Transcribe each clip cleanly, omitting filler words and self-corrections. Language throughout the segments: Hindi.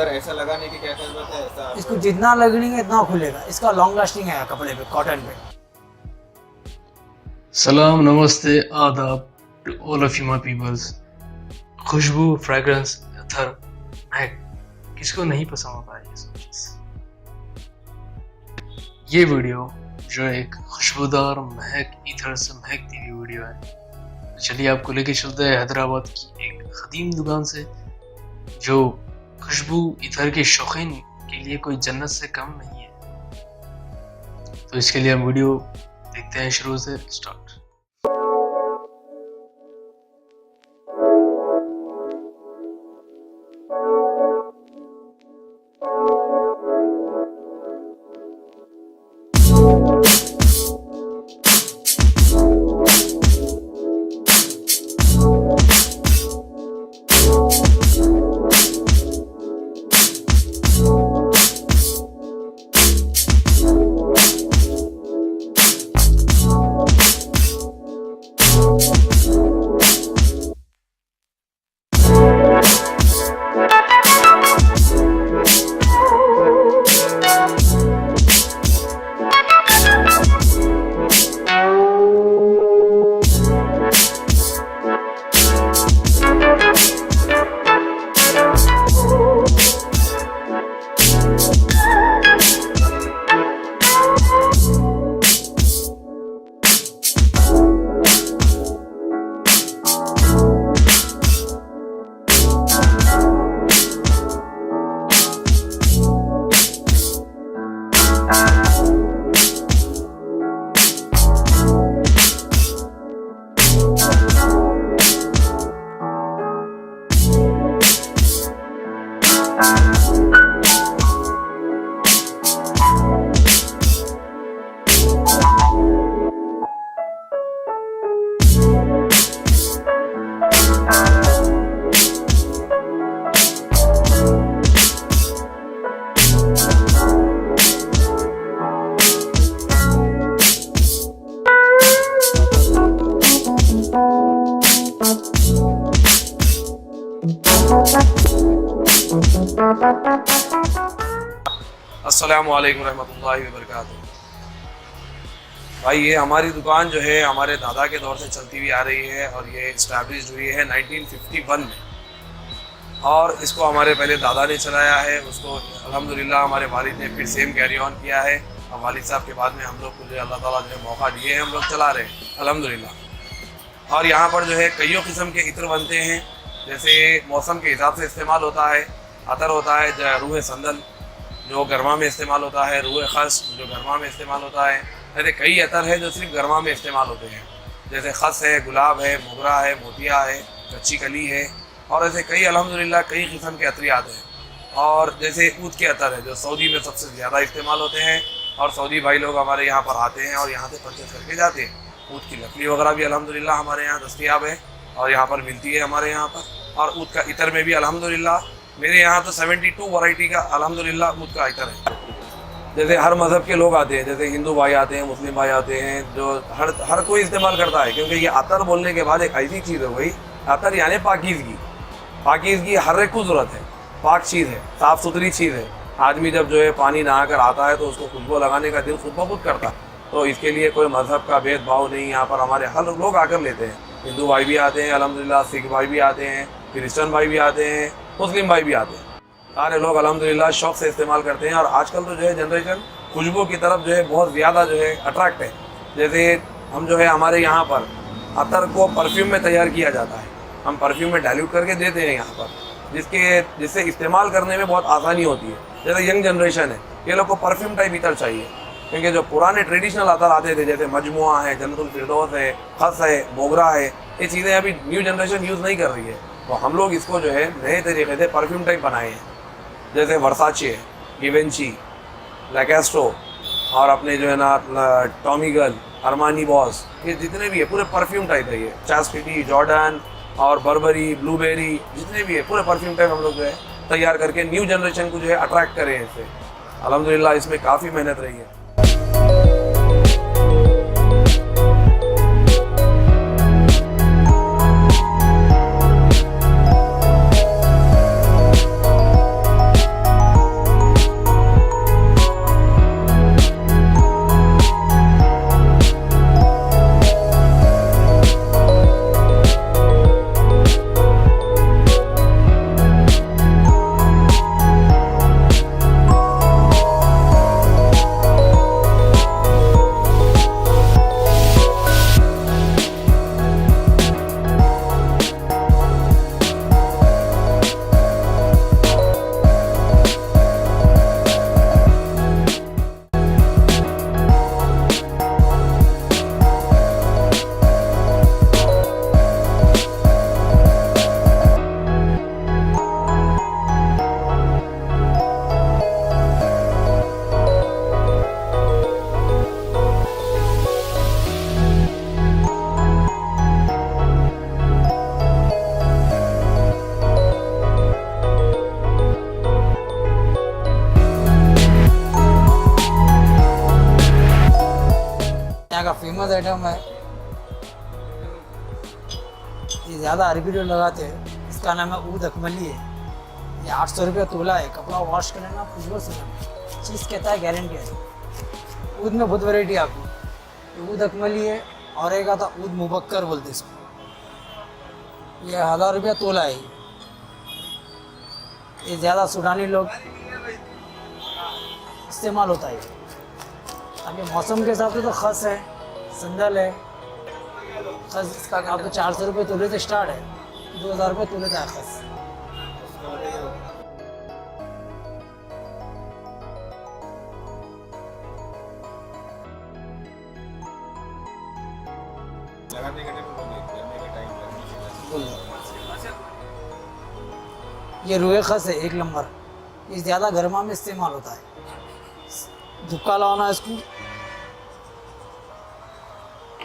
सर ऐसा लगाने की क्या जरूरत है? ऐसा इसको जितना लगेंगे इतना खुलेगा। इसका लॉन्ग लास्टिंग है कपड़े पे, कॉटन पे। सलाम, नमस्ते, आदाब to all of you my peoples. खुशबू, फ्रेग्रेंस, अथर, महक, किसको नहीं पसंद होता है ये सब चीज। ये वीडियो जो एक खुशबूदार महक ईथर से महकती हुई वीडियो है, चलिए आपको लेके चलते हैं हैदराबाद की एक कदीम दुकान से जो खुशबू ईथर के शौकीन के लिए कोई जन्नत से कम नहीं है। तो इसके लिए हम वीडियो देखते हैं शुरू से स्टार्ट। अस्सलामु अलैकुम रहमतुल्लाहि व बरकातुहू। भाई ये हमारी दुकान जो है हमारे दादा के दौर से चलती हुई आ रही है और ये इस्टेब्लिश हुई है 1951 में, और इसको हमारे पहले दादा ने चलाया है। उसको अल्हम्दुलिल्लाह हमारे वालिद ने फिर सेम कैरी ऑन किया है और वालिद साहब के बाद में हम लोग को जो अल्लाह ताला जो मौका दिए हैं हम लोग चला रहे हैं अल्हम्दुलिल्लाह। और यहाँ पर जो है कईयों किस्म के इत्र बनते हैं, जैसे मौसम के हिसाब से इस्तेमाल होता है। अतर होता है रूह संदल जो गर्मा में इस्तेमाल होता है, रूह खस जो गर्मा में इस्तेमाल होता है। ऐसे कई अतर है जो सिर्फ गर्मा में इस्तेमाल होते हैं, जैसे खस है, गुलाब है, मोगरा है, मोतिया है, कच्ची कली है, और ऐसे कई अल्हम्दुलिल्लाह कई किस्म के अतरियात हैं। और जैसे ऊद के अतर है जो सऊदी में सबसे ज़्यादा इस्तेमाल होते हैं, और सऊदी भाई लोग हमारे यहाँ पर आते हैं और यहाँ से परचेज करके जाते हैं। ऊद की लकड़ी वगैरह भी अल्हम्दुलिल्लाह हमारे यहाँ दस्तयाब है और यहाँ पर मिलती है हमारे यहाँ पर। और ऊद का इतर में भी अल्हम्दुलिल्लाह मेरे यहाँ तो 72 वैरायटी का अल्हम्दुलिल्लाह ऊद का इतर है। जैसे हर मज़हब के लोग आते हैं, जैसे हिंदू भाई आते हैं, मुस्लिम भाई आते हैं, जो हर कोई इस्तेमाल करता है, क्योंकि ये अतर बोलने के बाद एक ऐसी चीज़ हो गई, अतर यानी पाकीज़गी। पाकीज़गी हर एक को ज़रूरत है, पाक चीज़ है, साफ़ सुथरी चीज़ है। आदमी जब जो है पानी नहा कर आता है तो उसको खुशबू लगाने का दिल खुद ब खुद करता है। तो इसके लिए कोई मज़हब का भेदभाव नहीं, यहाँ पर हमारे हर लोग आकर लेते हैं। हिंदू भाई भी आते हैं अल्हम्दुलिल्लाह, सिख भाई भी आते हैं, क्रिश्चन भाई भी आते हैं, मुस्लिम भाई भी आते हैं। सारे लोग अल्हम्दुलिल्लाह शौक़ से इस्तेमाल करते हैं। और आजकल तो जो है जनरेशन खुशबू की तरफ जो है बहुत ज़्यादा जो है अट्रैक्ट है। जैसे हम जो है हमारे यहाँ पर अतर को परफ्यूम में तैयार किया जाता है, हम परफ्यूम में डाइल्यूट करके देते हैं यहाँ पर, जिससे इस्तेमाल करने में बहुत आसानी होती है। जैसे यंग जनरेशन है, ये लोग को परफ्यूम टाइप इतर चाहिए, क्योंकि जो पुराने ट्रेडिशनल अतर आते थे जैसे मजमुआ है, जन्नतुल फिरदौस है, खस है, मोगरा है, ये चीज़ें अभी न्यू जनरेशन यूज़ नहीं कर रही है। तो हम लोग इसको जो है नए तरीके से परफ्यूम टाइप बनाए हैं। जैसे वर्साचे है, गिवेंची, लैकेस्टो, और अपने जो है ना टॉमी गर्ल, अरमानी बॉस, ये जितने भी है पूरे परफ्यूम टाइप है। ये चास्टिटी, जॉर्डन और बर्बरी, ब्लूबेरी, जितने भी है पूरे परफ्यूम टाइप हम लोग जो है तैयार करके न्यू जनरेशन को जो है अट्रैक्ट करें इससे। अल्हम्दुलिल्लाह इसमें काफ़ी मेहनत रही है। आइटम है। ये ज़्यादा अरबी लोग लगाते हैं, इसका नाम है ऊद अकमली है। ये 800 रुपये तोला है। कपड़ा वॉश कर लेना, खुशबू से चीज़ कहता है, गारंटी है। ऊद में बहुत वैरायटी है आपको। ऊद अकमली है और एक आता ऊद मुबक्कर बोलते इसको। ये 1000 रुपया तोला है। ये ज़्यादा सूडानी लोग इस्तेमाल होता है। अब ये मौसम के हिसाब से तो खस है, संदल है। खस इसका आपको 400 रुपये तोले से स्टार्ट है, 2000 रुपये तोले का है खस। ये रुए खस है 1 नंबर। ये ज़्यादा गर्मा में इस्तेमाल होता है। धुक्का लाना इसको,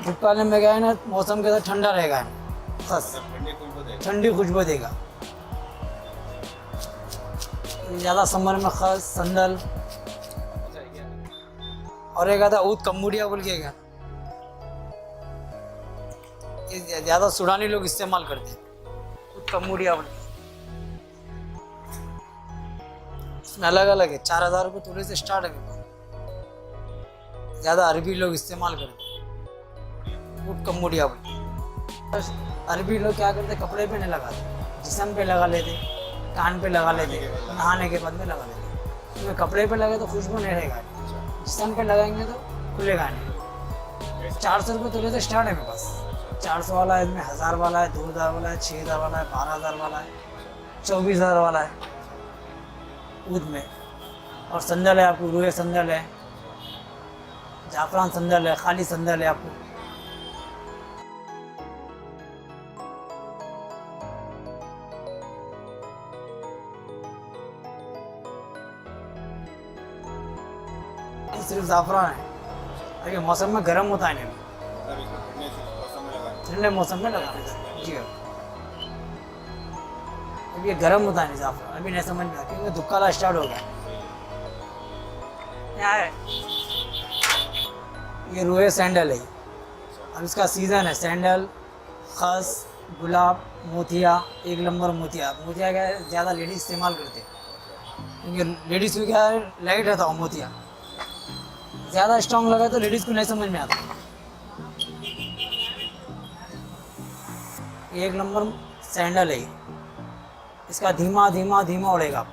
धुक्का लेने में क्या है ना, मौसम के साथ ठंडा रहेगा खस, ठंडी खुशबू देगा। ये ज़्यादा समर में खस, संदल और एक आता ऊद कम्बुडिया बोल के। ये ज़्यादा सूडानी लोग इस्तेमाल करते हैं, ऊद कम्बुडिया बोल के। इसमें अलग अलग है, 4000 रुपये तोले से स्टार्ट है। ज़्यादा अरबी लोग इस्तेमाल करते हैं, ऊद कम्बुडिया बोल के। अरबी लोग क्या करते, कपड़े पे नहीं लगाते, जिस्म पे लगा लेते, कान पे लगा लेते, नहाने के बाद में लगा लेते। इसमें कपड़े पे लगे तो खुशबू नहीं रहेगा, जिस्म पे लगाएंगे तो खुलेगा नहीं। 400 रुपये तोले से स्टार्ट है मेरे पास। 400 वाला है, इसमें 1000 वाला है, 2000 वाला है, 6000 वाला है, 12000 वाला है, 24000 वाला है ऊद में। और संदल है आपको, रूए संदल है, जाफरान संदल है, खाली संदल है आपको। सिर्फ जाफरान है। अगर मौसम में गर्म होता है नहीं, ठंडे मौसम में लगाना जी। अब ये गर्म होता है नहीं जाफरान, अभी नहीं समझ में आता क्योंकि धुक्काला स्टार्ट हो गया। यहाँ है ये रूए सैंडल है। अब इसका सीज़न है, सैंडल, खस, गुलाब, मोतिया। 1 नंबर मोतिया। मोतिया क्या है, ज़्यादा लेडीज इस्तेमाल करते हैं क्योंकि लेडीज़ को क्या है, लाइट रहता है मोतिया। ज़्यादा स्ट्रॉन्ग लगा तो लेडीज़ को नहीं समझ में आता। 1 नंबर सैंडल है। इसका धीमा धीमा धीमा उड़ेगा,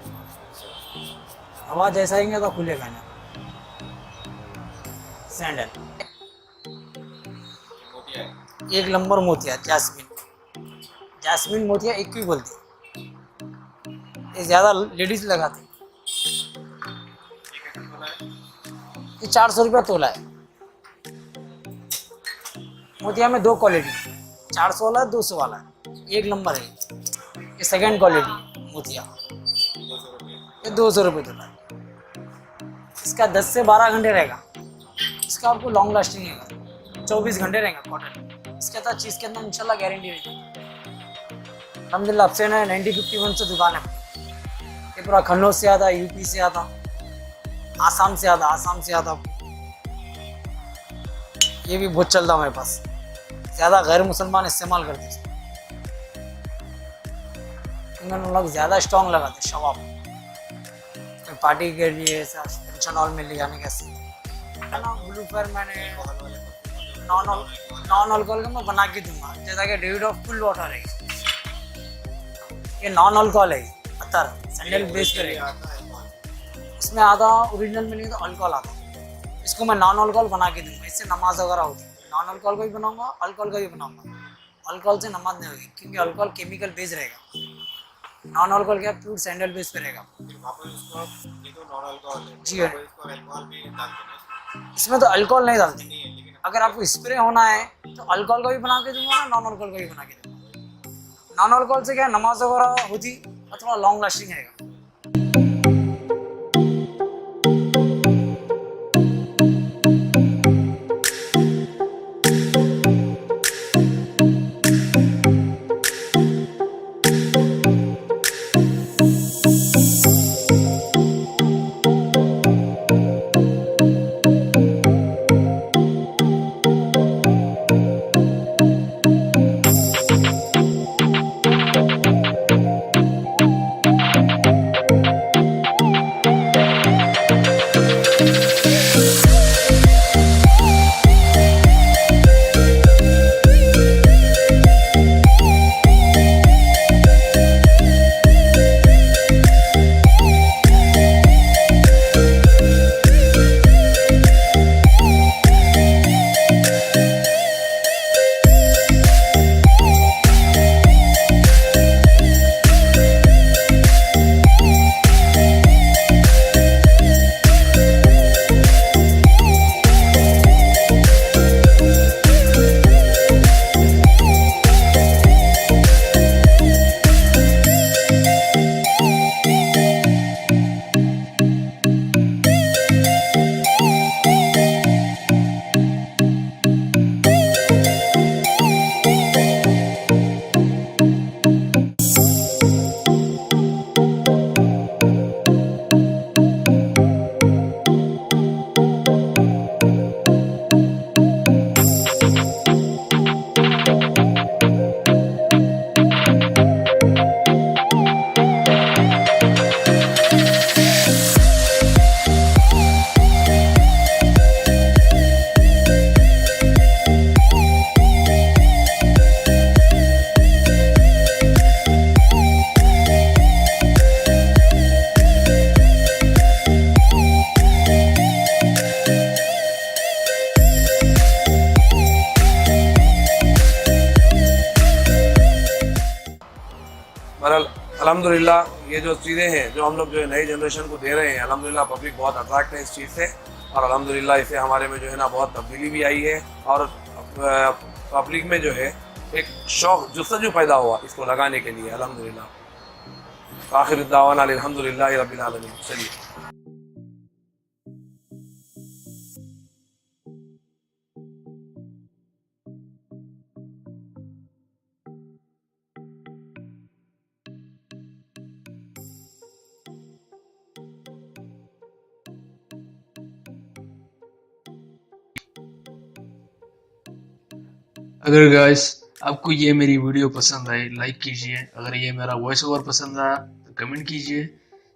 आवाज़ ऐसा आएंगे तो खुलेगा नहीं। सैंडल 1 नंबर मोतिया, जैस्मिन। जैस्मिन मोतिया एक ही बोलते, ये ज़्यादा लेडीज़ लगाते। ये 400 रुपया तोला है। मोतिया में 2 क्वालिटी, 400 वाला है, 200 वाला है। 1 नंबर है ये, सेकंड क्वालिटी मोतिया। ये 200 रुपये तोला है। इसका 10 से 12 घंटे रहेगा। इसका आपको लॉन्ग लास्टिंग रहेगा, 24 घंटे रहेगा कॉटन। इसके साथ चीज़ के अंदर इंशाल्लाह गारंटी रहेगी। अल्हम्दुलिल्लाह अफसेन है 9051 से दुकान है। ये पूरा खन्नौज से आता, यूपी से आता, आसाम से आता, ये भी बहुत चलता हमारे पास। ज़्यादा गैर मुसलमान इस्तेमाल करते हैं, इन्होंने लोग ज़्यादा स्ट्रॉन्ग लगाते। शवाब पार्टी के लिए, फंक्शन हॉल में ले जाने कैसे है ना। ब्लू पर मैंने नॉन अल्कोहल का मैं बना के दूंगा, जैसा कि डेविड ऑफ फुल वाटर है। ये नॉन अल्कोहल है, अतर सैंडल बेस पे रहेगा। इसमें आधा ओरिजिनल में नहीं तो अल्कोहल आता है। इसको मैं नॉन अल्कोहल बना के दूंगा, इससे नमाज वगैरह होती है। नॉन अल्कोहल का भी बनाऊंगा, अल्कोहल का भी बनाऊंगा। अल्कोहल से नमाज नहीं होगी क्योंकि अल्कोहल केमिकल बेस रहेगा। नॉन अल्कोहल क्या प्योर सैंडल बेस पे रहेगा जी। है इसमें तो अल्कोहल नहीं डालते। अगर आपको स्प्रे होना है तो अल्कोहल का भी बना के दूंगा, नॉन अल्कोहल का भी बना के दूंगा। नॉन अल्कोहल से क्या नमाज वगैरह होती और थोड़ा लॉन्ग लास्टिंग रहेगा। पर अल्हम्दुलिल्लाह ये जो चीज़ें हैं जो हम लोग जो है नई जनरेशन को दे रहे हैं, अल्हम्दुलिल्लाह पब्लिक बहुत अट्रैक्ट है इस चीज़ से, और अल्हम्दुलिल्लाह इससे हमारे में जो है ना बहुत तब्दीली भी आई है, और पब्लिक में जो है एक शौक जुस्तजू पैदा हुआ इसको लगाने के लिए अल्हम्दुलिल्लाह। आखिर दावाना अल्हम्दुलिल्लाह रब्बिल आलमीन। चलिए। अगर गाइस आपको ये मेरी वीडियो पसंद आई, लाइक कीजिए। अगर ये मेरा वॉइस ओवर पसंद आया तो कमेंट कीजिए।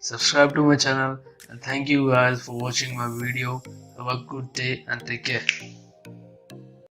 Subscribe to my channel, and thank you guys for watching my video. Have a good day and take care.